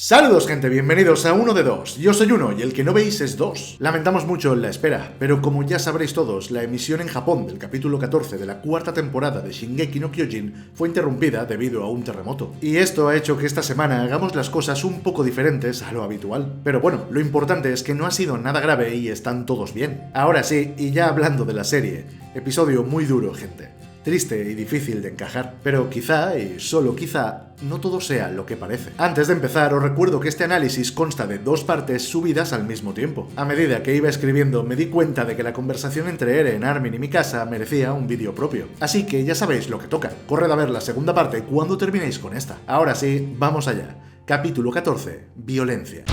Saludos gente, bienvenidos a Uno de Dos. Yo soy Uno y el que no veis es Dos. Lamentamos mucho la espera, pero como ya sabréis todos, la emisión en Japón del capítulo 14 de la cuarta temporada de Shingeki no Kyojin fue interrumpida debido a un terremoto. Y esto ha hecho que esta semana hagamos las cosas un poco diferentes a lo habitual. Pero bueno, lo importante es que no ha sido nada grave y están todos bien. Ahora sí, y ya hablando de la serie, episodio muy duro gente. Triste y difícil de encajar, pero quizá, y solo quizá, no todo sea lo que parece. Antes de empezar, os recuerdo que este análisis consta de dos partes subidas al mismo tiempo. A medida que iba escribiendo, me di cuenta de que la conversación entre Eren, Armin y Mikasa merecía un vídeo propio. Así que ya sabéis lo que toca. Corred a ver la segunda parte cuando terminéis con esta. Ahora sí, vamos allá. Capítulo 14. Violencia.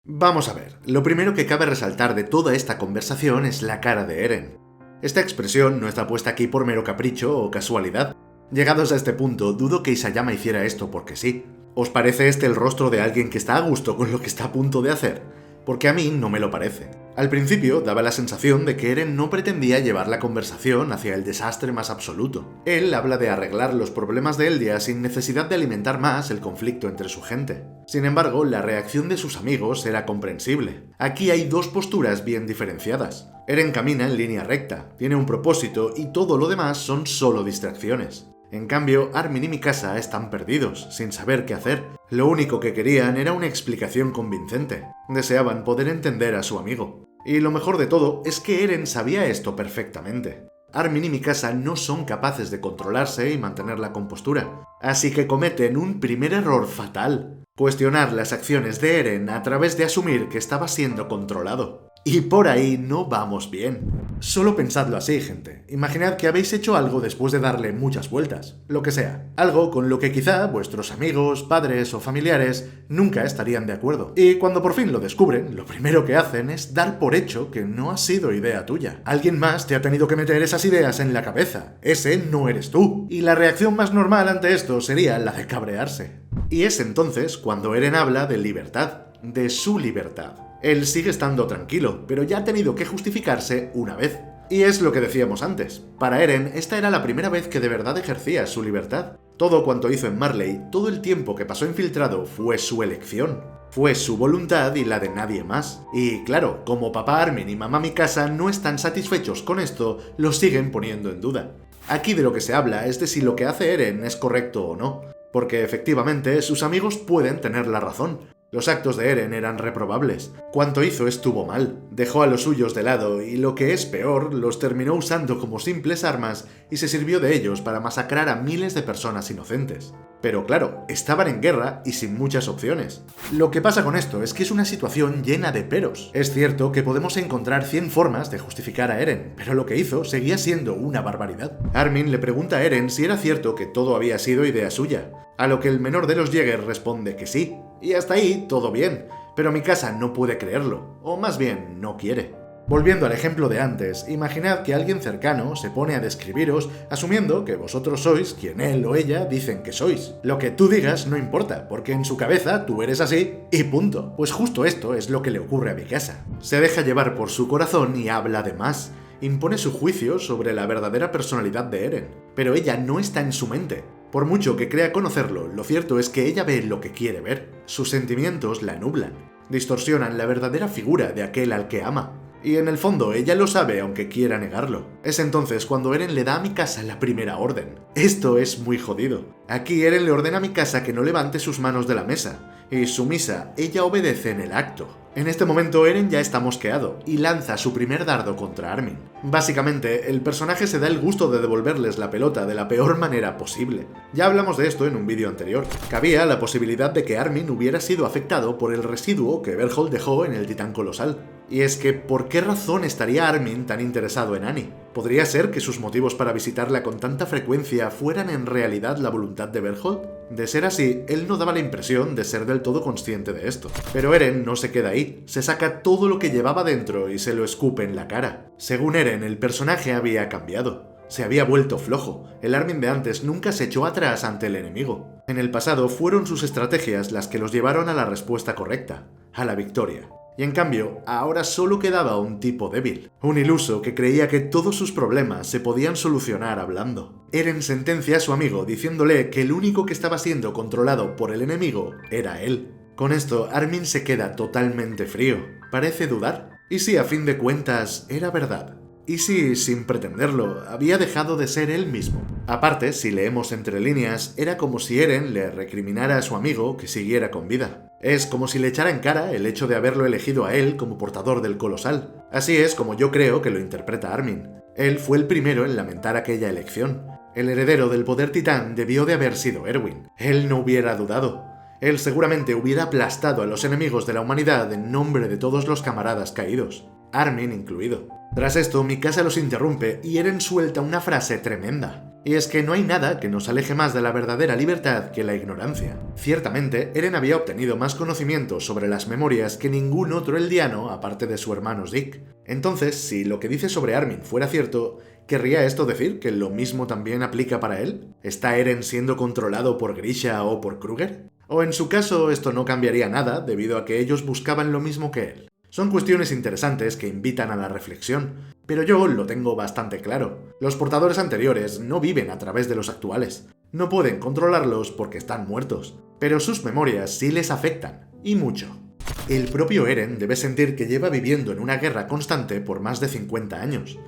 Vamos a ver, lo primero que cabe resaltar de toda esta conversación es la cara de Eren. Esta expresión no está puesta aquí por mero capricho o casualidad. Llegados a este punto, dudo que Isayama hiciera esto porque sí. ¿Os parece este el rostro de alguien que está a gusto con lo que está a punto de hacer? Porque a mí no me lo parece. Al principio daba la sensación de que Eren no pretendía llevar la conversación hacia el desastre más absoluto. Él habla de arreglar los problemas de Eldia sin necesidad de alimentar más el conflicto entre su gente. Sin embargo, la reacción de sus amigos era comprensible. Aquí hay dos posturas bien diferenciadas. Eren camina en línea recta, tiene un propósito y todo lo demás son solo distracciones. En cambio, Armin y Mikasa están perdidos, sin saber qué hacer. Lo único que querían era una explicación convincente. Deseaban poder entender a su amigo. Y lo mejor de todo es que Eren sabía esto perfectamente. Armin y Mikasa no son capaces de controlarse y mantener la compostura, así que cometen un primer error fatal: cuestionar las acciones de Eren a través de asumir que estaba siendo controlado. Y por ahí no vamos bien. Solo pensadlo así, gente. Imaginad que habéis hecho algo después de darle muchas vueltas. Lo que sea. Algo con lo que quizá vuestros amigos, padres o familiares nunca estarían de acuerdo. Y cuando por fin lo descubren, lo primero que hacen es dar por hecho que no ha sido idea tuya. Alguien más te ha tenido que meter esas ideas en la cabeza. Ese no eres tú. Y la reacción más normal ante esto sería la de cabrearse. Y es entonces cuando Eren habla de libertad. De su libertad. Él sigue estando tranquilo, pero ya ha tenido que justificarse una vez. Y es lo que decíamos antes. Para Eren, esta era la primera vez que de verdad ejercía su libertad. Todo cuanto hizo en Marley, todo el tiempo que pasó infiltrado, fue su elección. Fue su voluntad y la de nadie más. Y claro, como papá Armin y mamá Mikasa no están satisfechos con esto, lo siguen poniendo en duda. Aquí de lo que se habla es de si lo que hace Eren es correcto o no. Porque efectivamente, sus amigos pueden tener la razón. Los actos de Eren eran reprobables. Cuanto hizo estuvo mal. Dejó a los suyos de lado y, lo que es peor, los terminó usando como simples armas y se sirvió de ellos para masacrar a miles de personas inocentes. Pero claro, estaban en guerra y sin muchas opciones. Lo que pasa con esto es que es una situación llena de peros. Es cierto que podemos encontrar 100 formas de justificar a Eren, pero lo que hizo seguía siendo una barbaridad. Armin le pregunta a Eren si era cierto que todo había sido idea suya, a lo que el menor de los Jäger responde que sí. Y hasta ahí todo bien, pero Mikasa no puede creerlo, o más bien no quiere. Volviendo al ejemplo de antes, imaginad que alguien cercano se pone a describiros asumiendo que vosotros sois quien él o ella dicen que sois. Lo que tú digas no importa, porque en su cabeza tú eres así y punto. Pues justo esto es lo que le ocurre a Mikasa. Se deja llevar por su corazón y habla de más. Impone su juicio sobre la verdadera personalidad de Eren, pero ella no está en su mente. Por mucho que crea conocerlo, lo cierto es que ella ve lo que quiere ver. Sus sentimientos la nublan, distorsionan la verdadera figura de aquel al que ama. Y en el fondo ella lo sabe aunque quiera negarlo. Es entonces cuando Eren le da a Mikasa la primera orden. Esto es muy jodido. Aquí Eren le ordena a Mikasa que no levante sus manos de la mesa, y sumisa, ella obedece en el acto. En este momento Eren ya está mosqueado y lanza su primer dardo contra Armin. Básicamente, el personaje se da el gusto de devolverles la pelota de la peor manera posible. Ya hablamos de esto en un vídeo anterior. Cabía la posibilidad de que Armin hubiera sido afectado por el residuo que Bertholdt dejó en el titán colosal. Y es que, ¿por qué razón estaría Armin tan interesado en Annie? ¿Podría ser que sus motivos para visitarla con tanta frecuencia fueran en realidad la voluntad de Bertholdt? De ser así, él no daba la impresión de ser del todo consciente de esto. Pero Eren no se queda ahí, se saca todo lo que llevaba dentro y se lo escupe en la cara. Según Eren, el personaje había cambiado. Se había vuelto flojo. El Armin de antes nunca se echó atrás ante el enemigo. En el pasado fueron sus estrategias las que los llevaron a la respuesta correcta, a la victoria. Y en cambio, ahora solo quedaba un tipo débil, un iluso que creía que todos sus problemas se podían solucionar hablando. Eren sentencia a su amigo diciéndole que el único que estaba siendo controlado por el enemigo era él. Con esto, Armin se queda totalmente frío. Parece dudar. ¿Y si a fin de cuentas era verdad? ¿Y si, sin pretenderlo, había dejado de ser él mismo? Aparte, si leemos entre líneas, era como si Eren le recriminara a su amigo que siguiera con vida. Es como si le echara en cara el hecho de haberlo elegido a él como portador del colosal. Así es como yo creo que lo interpreta Armin. Él fue el primero en lamentar aquella elección. El heredero del poder titán debió de haber sido Erwin. Él no hubiera dudado. Él seguramente hubiera aplastado a los enemigos de la humanidad en nombre de todos los camaradas caídos, Armin incluido. Tras esto, Mikasa los interrumpe y Eren suelta una frase tremenda. Y es que no hay nada que nos aleje más de la verdadera libertad que la ignorancia. Ciertamente, Eren había obtenido más conocimiento sobre las memorias que ningún otro eldiano aparte de su hermano Zeke. Entonces, si lo que dice sobre Armin fuera cierto, ¿querría esto decir que lo mismo también aplica para él? ¿Está Eren siendo controlado por Grisha o por Kruger? O en su caso esto no cambiaría nada debido a que ellos buscaban lo mismo que él. Son cuestiones interesantes que invitan a la reflexión, pero yo lo tengo bastante claro. Los portadores anteriores no viven a través de los actuales. No pueden controlarlos porque están muertos, pero sus memorias sí les afectan, y mucho. El propio Eren debe sentir que lleva viviendo en una guerra constante por más de 50 años.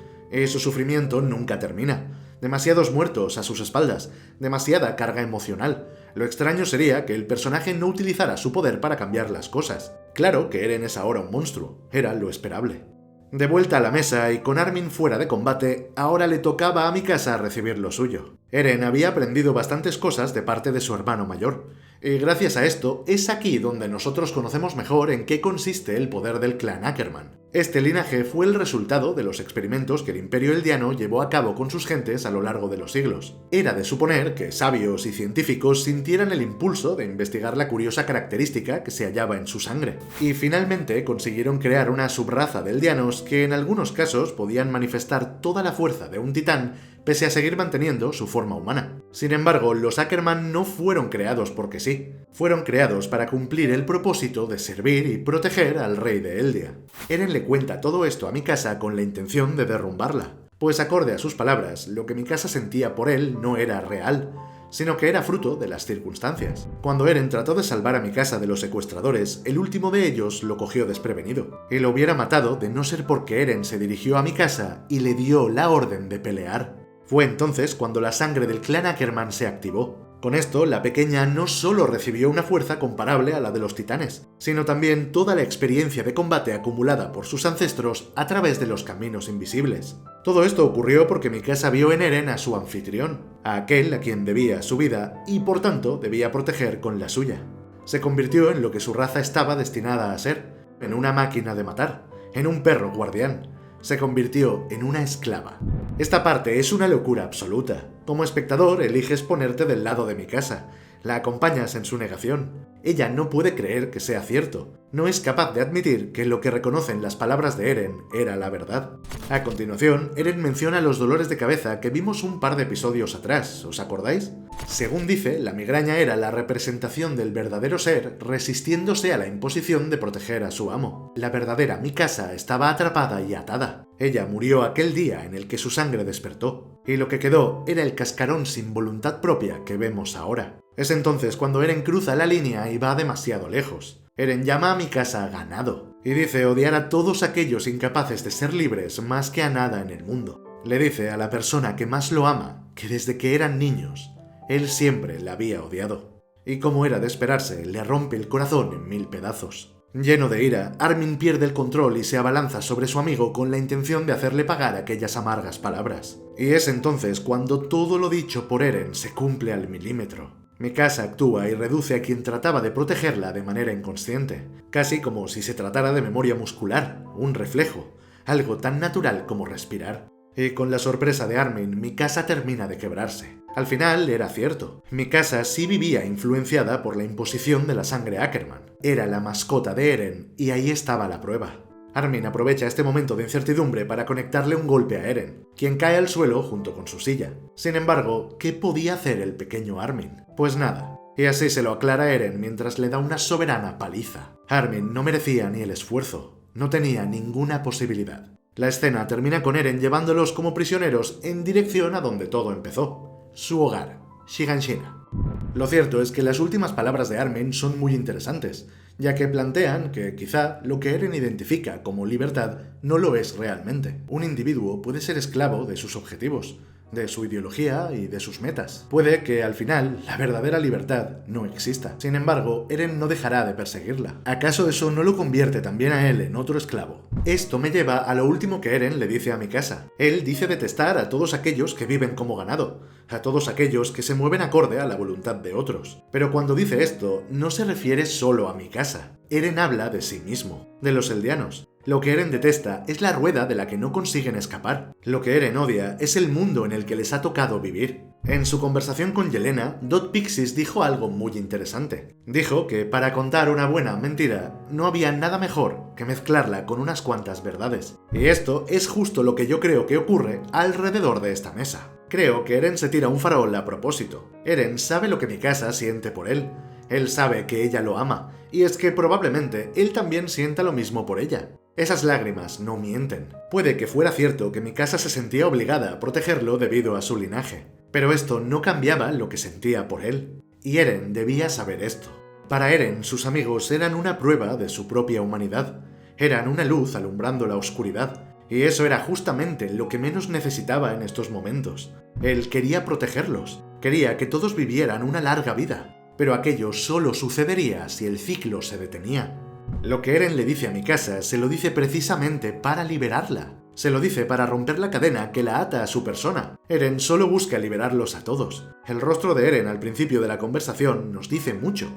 Su sufrimiento nunca termina. Demasiados muertos a sus espaldas, demasiada carga emocional. Lo extraño sería que el personaje no utilizara su poder para cambiar las cosas. Claro que Eren es ahora un monstruo, era lo esperable. De vuelta a la mesa y con Armin fuera de combate, ahora le tocaba a Mikasa recibir lo suyo. Eren había aprendido bastantes cosas de parte de su hermano mayor, y gracias a esto es aquí donde nosotros conocemos mejor en qué consiste el poder del clan Ackerman. Este linaje fue el resultado de los experimentos que el Imperio Eldiano llevó a cabo con sus gentes a lo largo de los siglos. Era de suponer que sabios y científicos sintieran el impulso de investigar la curiosa característica que se hallaba en su sangre, y finalmente consiguieron crear una subraza de eldianos que en algunos casos podían manifestar toda la fuerza de un titán pese a seguir manteniendo su forma humana. Sin embargo, los Ackerman no fueron creados porque sí, fueron creados para cumplir el propósito de servir y proteger al rey de Eldia. Eren le cuenta todo esto a Mikasa con la intención de derrumbarla, pues acorde a sus palabras, lo que Mikasa sentía por él no era real, sino que era fruto de las circunstancias. Cuando Eren trató de salvar a Mikasa de los secuestradores, el último de ellos lo cogió desprevenido, y lo hubiera matado de no ser porque Eren se dirigió a Mikasa y le dio la orden de pelear. Fue entonces cuando la sangre del clan Ackerman se activó. Con esto, la pequeña no solo recibió una fuerza comparable a la de los titanes, sino también toda la experiencia de combate acumulada por sus ancestros a través de los caminos invisibles. Todo esto ocurrió porque Mikasa vio en Eren a su anfitrión, a aquel a quien debía su vida y por tanto debía proteger con la suya. Se convirtió en lo que su raza estaba destinada a ser, en una máquina de matar, en un perro guardián. Se convirtió en una esclava. Esta parte es una locura absoluta. Como espectador, eliges ponerte del lado de Mikasa. La acompañas en su negación. Ella no puede creer que sea cierto. No es capaz de admitir que lo que reconocen las palabras de Eren era la verdad. A continuación, Eren menciona los dolores de cabeza que vimos un par de episodios atrás, ¿os acordáis? Según dice, la migraña era la representación del verdadero ser resistiéndose a la imposición de proteger a su amo. La verdadera Mikasa estaba atrapada y atada. Ella murió aquel día en el que su sangre despertó, y lo que quedó era el cascarón sin voluntad propia que vemos ahora. Es entonces cuando Eren cruza la línea y va demasiado lejos. Eren llama a Mikasa ganado, y dice odiar a todos aquellos incapaces de ser libres más que a nada en el mundo. Le dice a la persona que más lo ama que desde que eran niños, él siempre la había odiado. Y como era de esperarse, le rompe el corazón en 1000 pedazos. Lleno de ira, Armin pierde el control y se abalanza sobre su amigo con la intención de hacerle pagar aquellas amargas palabras. Y es entonces cuando todo lo dicho por Eren se cumple al milímetro. Mikasa actúa y reduce a quien trataba de protegerla de manera inconsciente, casi como si se tratara de memoria muscular, un reflejo, algo tan natural como respirar. Y con la sorpresa de Armin, Mikasa termina de quebrarse. Al final era cierto, Mikasa sí vivía influenciada por la imposición de la sangre Ackerman. Era la mascota de Eren y ahí estaba la prueba. Armin aprovecha este momento de incertidumbre para conectarle un golpe a Eren, quien cae al suelo junto con su silla. Sin embargo, ¿qué podía hacer el pequeño Armin? Pues nada. Y así se lo aclara Eren mientras le da una soberana paliza. Armin no merecía ni el esfuerzo, no tenía ninguna posibilidad. La escena termina con Eren llevándolos como prisioneros en dirección a donde todo empezó, su hogar, Shiganshina. Lo cierto es que las últimas palabras de Armin son muy interesantes, ya que plantean que quizá lo que Eren identifica como libertad no lo es realmente. Un individuo puede ser esclavo de sus objetivos, de su ideología y de sus metas. Puede que al final la verdadera libertad no exista. Sin embargo, Eren no dejará de perseguirla. ¿Acaso eso no lo convierte también a él en otro esclavo? Esto me lleva a lo último que Eren le dice a Mikasa. Él dice detestar a todos aquellos que viven como ganado, a todos aquellos que se mueven acorde a la voluntad de otros. Pero cuando dice esto, no se refiere solo a Mikasa. Eren habla de sí mismo, de los eldianos. Lo que Eren detesta es la rueda de la que no consiguen escapar. Lo que Eren odia es el mundo en el que les ha tocado vivir. En su conversación con Yelena, Dot Pixis dijo algo muy interesante. Dijo que para contar una buena mentira no había nada mejor que mezclarla con unas cuantas verdades. Y esto es justo lo que yo creo que ocurre alrededor de esta mesa. Creo que Eren se tira un farol a propósito. Eren sabe lo que Mikasa siente por él. Él sabe que ella lo ama, y es que probablemente él también sienta lo mismo por ella. Esas lágrimas no mienten. Puede que fuera cierto que Mikasa se sentía obligada a protegerlo debido a su linaje, pero esto no cambiaba lo que sentía por él, y Eren debía saber esto. Para Eren, sus amigos eran una prueba de su propia humanidad, eran una luz alumbrando la oscuridad, y eso era justamente lo que menos necesitaba en estos momentos. Él quería protegerlos, quería que todos vivieran una larga vida, pero aquello solo sucedería si el ciclo se detenía. Lo que Eren le dice a Mikasa se lo dice precisamente para liberarla. Se lo dice para romper la cadena que la ata a su persona. Eren solo busca liberarlos a todos. El rostro de Eren al principio de la conversación nos dice mucho.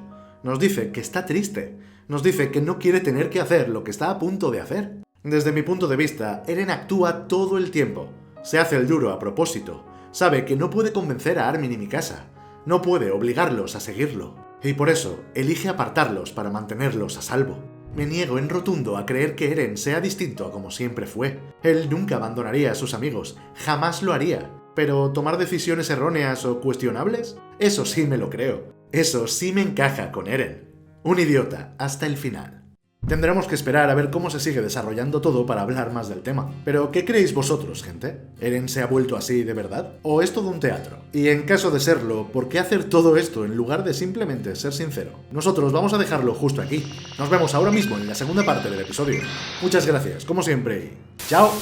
Nos dice que está triste. Nos dice que no quiere tener que hacer lo que está a punto de hacer. Desde mi punto de vista, Eren actúa todo el tiempo. Se hace el duro a propósito. Sabe que no puede convencer a Armin y Mikasa. No puede obligarlos a seguirlo. Y por eso elige apartarlos para mantenerlos a salvo. Me niego en rotundo a creer que Eren sea distinto a como siempre fue. Él nunca abandonaría a sus amigos, jamás lo haría. Pero tomar decisiones erróneas o cuestionables, eso sí me lo creo. Eso sí me encaja con Eren. Un idiota hasta el final. Tendremos que esperar a ver cómo se sigue desarrollando todo para hablar más del tema. Pero, ¿qué creéis vosotros, gente? ¿Eren se ha vuelto así de verdad? ¿O es todo un teatro? Y en caso de serlo, ¿por qué hacer todo esto en lugar de simplemente ser sincero? Nosotros vamos a dejarlo justo aquí. Nos vemos ahora mismo en la segunda parte del episodio. Muchas gracias, como siempre, y ¡chao!